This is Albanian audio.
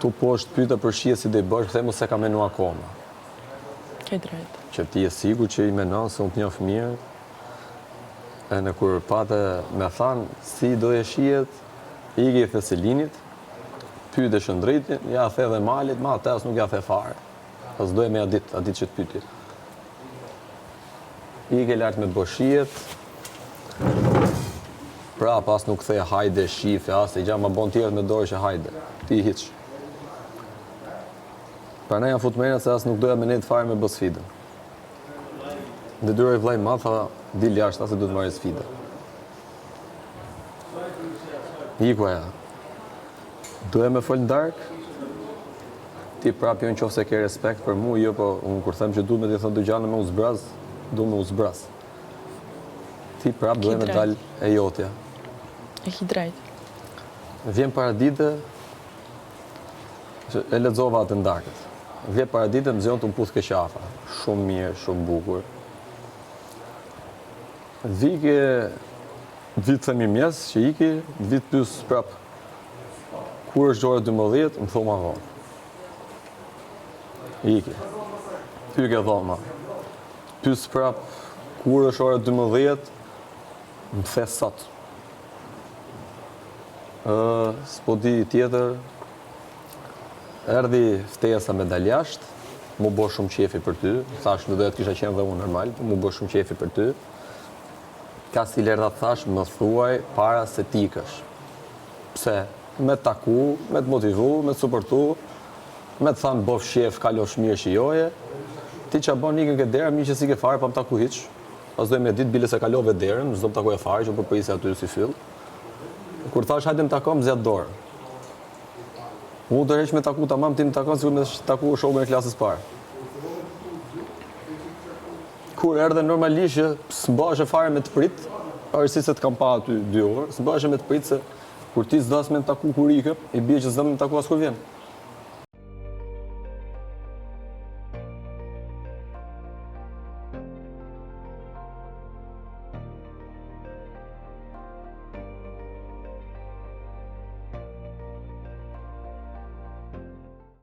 Tu po është pyta për shije si dhe i bësh, themu se ka menu akoma. Ke drejt. Që ti e sigur që i menon, se unë të njof mirë, e në kur pate me thanë, si do e shijet, igi i Theselinit, pyte shëndritin, ja the dhe malit, ma te as nuk ja the fare. As dojë me adit që të pyti. Ige lartë me bëshijet, pra pas nuk the hajde, shife, as i gja ma bon tjerët me dorë që hajde, ti hiq. Pra ne janë futmenat se as nuk doja me nejtë fare me bë sfidën. Dhe dyroj vlaj ma, tha, dil jashtë, as e du të marrë sfida. Ikuaja, doja me folë ndark, ti prap jo në qofë se ke respekt për mu, jo, po unë kur them që du me t'i thënë dëgjane me uzbraz, du me uzbraz. Ti prap doja me dal e jotja. E ki drejt. Vjen para dite, e lexova atë ndarkët. Vjen para dite, më zion të më puth ke qafa. Shumë mirë, shumë bukur. Vike, vitë themi mjes, që iki, vitë pys prap. Kur është gjore 12, më thoma vonë. Iki. Pyke dhoma. Pys prap, kur është ore 12, më the sot. S'po di tjetër, erdi ftesa me dal jashtë, mu bo shumë qefi për ty, thash në doja të kisha qenë dhe unë normal, mu bo shumë qefi për ty. Ka si lerda thash, më thuaj para se t'ikësh. Pse? Me taku, me të motivu, me të suportu, me të thanë bof shef, kalosh mirë shijoje, ti që bon nikën ke derë, mi që si ke fare, pa më taku hiq. As doj me dit, bile se kalove derën, zdo më taku e fare, që për përisi aty si fyll. Kur thash hajde më takom, zjatë dorë. Unë të req me taku të mamë, ti më takon, sikur me taku shokën e klasës parë. Kur erdhe normalisht që s'mbashe fare me të prit, arësi se të kam pa aty 2 orë, s'mbashe me të prit se kur ti s'das me të taku kur ikëp, i bje që s'dam me të taku as kur vjen.